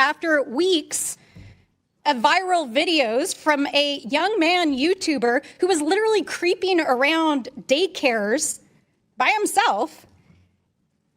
after weeks of viral videos from a young man YouTuber who was literally creeping around daycares by himself,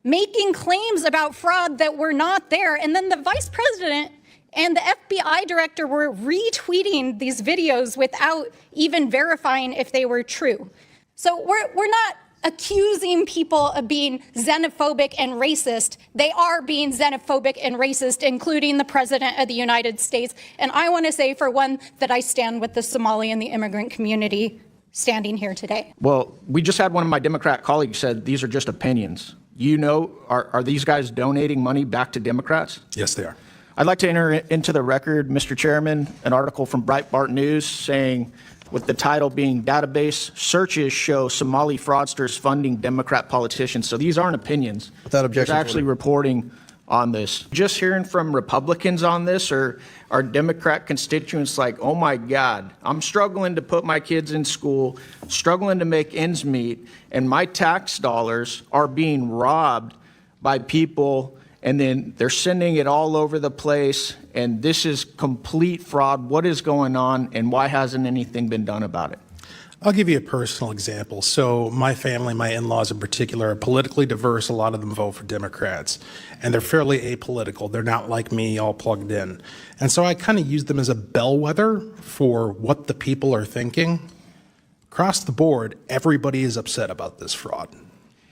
making claims about fraud that were not there. And then the vice president and the FBI director were retweeting these videos without even verifying if they were true. So we're not accusing people of being xenophobic and racist. They are being xenophobic and racist, including the President of the United States. And I want to say, for one, that I stand with the Somali and the immigrant community standing here today. Well, we just had one of my Democrat colleagues said these are just opinions. You know, are these guys donating money back to Democrats? Yes, they are. I'd like to enter into the record, Mr. Chairman, an article from Breitbart News saying, with the title being Database Searches Show Somali Fraudsters Funding Democrat Politicians. So these aren't opinions. Without objection. There's actually reporting on this. Just hearing from Republicans on this, or our Democrat constituents like, oh my God, I'm struggling to put my kids in school, struggling to make ends meet, and my tax dollars are being robbed by people, and then they're sending it all over the place, and this is complete fraud. What is going on, and why hasn't anything been done about it? I'll give you a personal example. So my family, my in-laws in particular, are politically diverse. A lot of them vote for Democrats, and they're fairly apolitical. They're not like me, all plugged in. And so I kind of use them as a bellwether for what the people are thinking. Across the board, everybody is upset about this fraud.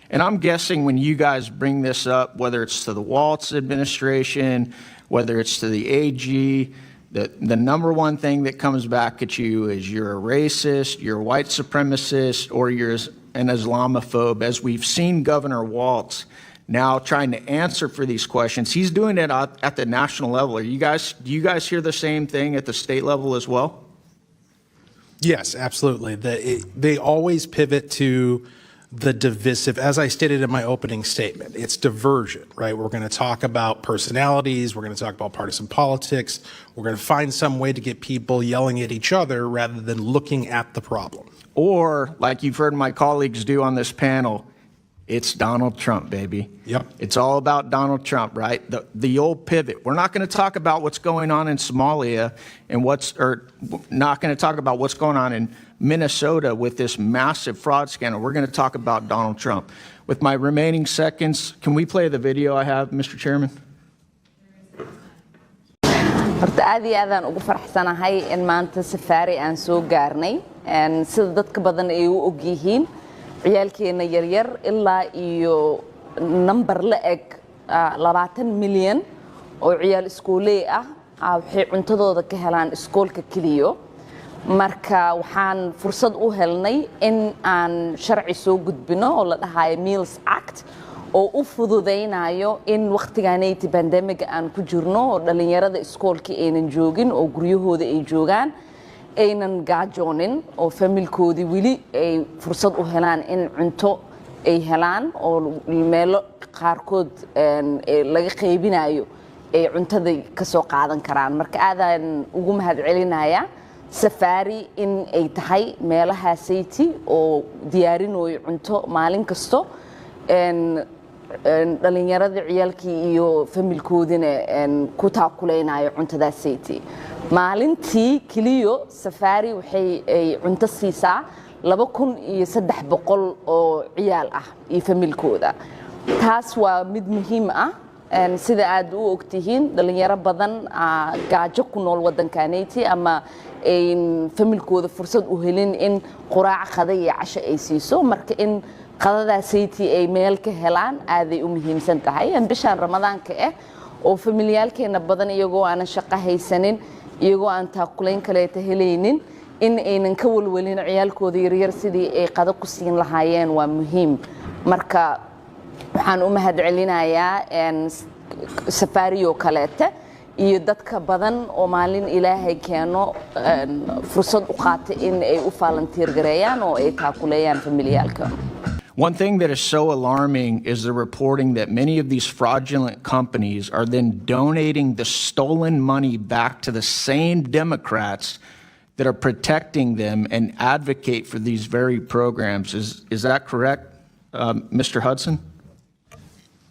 And I'm guessing when you guys bring this up, whether it's to the Waltz administration, whether it's to the AG, the number one thing that comes back at you is you're a racist, you're a white supremacist, or you're an Islamophobe. As we've seen Governor Waltz now trying to answer for these questions, he's doing it at the national level. Do you guys hear the same thing at the state level as well? Yes, absolutely. They always pivot to the divisive, as I stated in my opening statement, it's diversion, right? We're going to talk about personalities. We're going to talk about partisan politics. We're going to find some way to get people yelling at each other rather than looking at the problem. Or, like you've heard my colleagues do on this panel, it's Donald Trump, baby. Yep. It's all about Donald Trump, right? The old pivot. We're not going to talk about what's going on in Somalia and not going to talk about what's going on in Minnesota with this massive fraud scandal. We're going to talk about Donald Trump. With my remaining seconds, can we play the video I have, Mr. Chairman? horta aad iyo aadaan ugu faraxsanahay in maanta safari aan soo gaarnay sida dadka badan ay u og yihiin ciyaalkeena yaryar ilaa iyo number la eg 20 milyan oo ciyaal iskooley ah waxay cuntadooda ka helaan iskoolka kaliya marka waxaan fursad u helnay in aan sharci soo gudbino oo la dhahayo Meals Act oo u fududeynayo in waqtigaanay pandemic aan ku jirno oo dhalinyarada iskoolka aynan joogin oo guryahooda ay joogaan aynan gaajoonin oo familkoodi wili ay fursad u helaan in cunto ay helaan oo meelo qaarkood laga qaybinayo ay cuntada ka soo qaadan karaan marka aadaan ugu mahadcelinayaa safari in ay tahay meelaha sayti oo diyaarinayo cunto maalin kasto dhalinyarada ciyaalkii iyo familkoodina ku taakuleynaayo cuntada sayti maalintii kaliya safari waxay cunto siisaa 2300 oo ciyaal ah iyo familkooda taas waa mid muhiim ah sida aad u ogtihiin dhalinyaro badan gaajo ku nool wadankaanayti ama familkooda fursad u helin in quraac qada iyo casho ay siiso marka in qadadaasaytii ay meel ka helaan aaday u muhiimsan tahay bishaan ramadaanka oo familiyaalkeena badan iyagoo aan shaqo haysanin iyagoo aan taakulayn kale helaynin in aynan ka walwalin ciyaalkooda yaryar sidii ay qado ku siin lahaayeen waa muhiim marka waxaan u mahadcelinayaa safariyo kaleete iyo dadka badan oo maalin ilaahay keeno fursad u qaata in ay u volunteer gareeyaan oo ay taakuleeyaan familiyaalka. One thing that is so alarming is the reporting that many of these fraudulent companies are then donating the stolen money back to the same Democrats that are protecting them and advocate for these very programs. Is that correct, Mr. Hudson?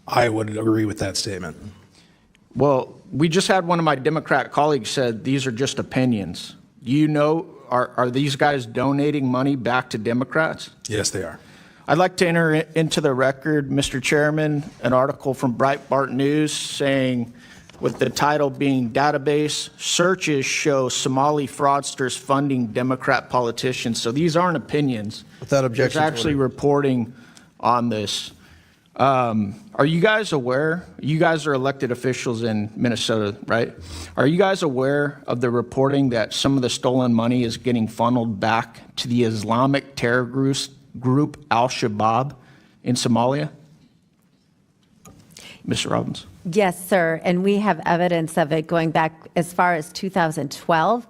I would agree with that statement. Well, We just had one of my Democrat colleagues said these are just opinions. Do you know, are these guys donating money back to Democrats? Yes, they are. I'd like to enter into the record, Mr. Chairman, an article from Breitbart News saying, with the title being Database Searches Show Somali Fraudsters Funding Democrat Politicians. So these aren't opinions. Without objection. There's actually reporting on this. Are you guys aware? You guys are elected officials in Minnesota, right? Are you guys aware of the reporting that some of the stolen money is getting funneled back to the Islamic terror group Al-Shabaab in Somalia? Mr. Robbins. Yes, sir. And we have evidence of it going back as far as 2012,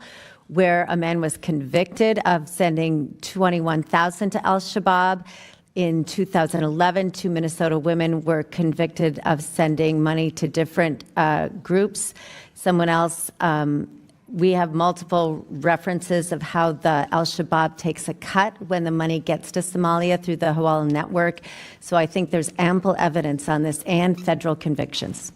where a man was convicted of sending $21,000 to Al-Shabaab. In 2011, 2 Minnesota women were convicted of sending money to different groups. Someone else, we have multiple references of how the Al-Shabaab takes a cut when the money gets to Somalia through the Hawala network. So I think there's ample evidence on this and federal convictions.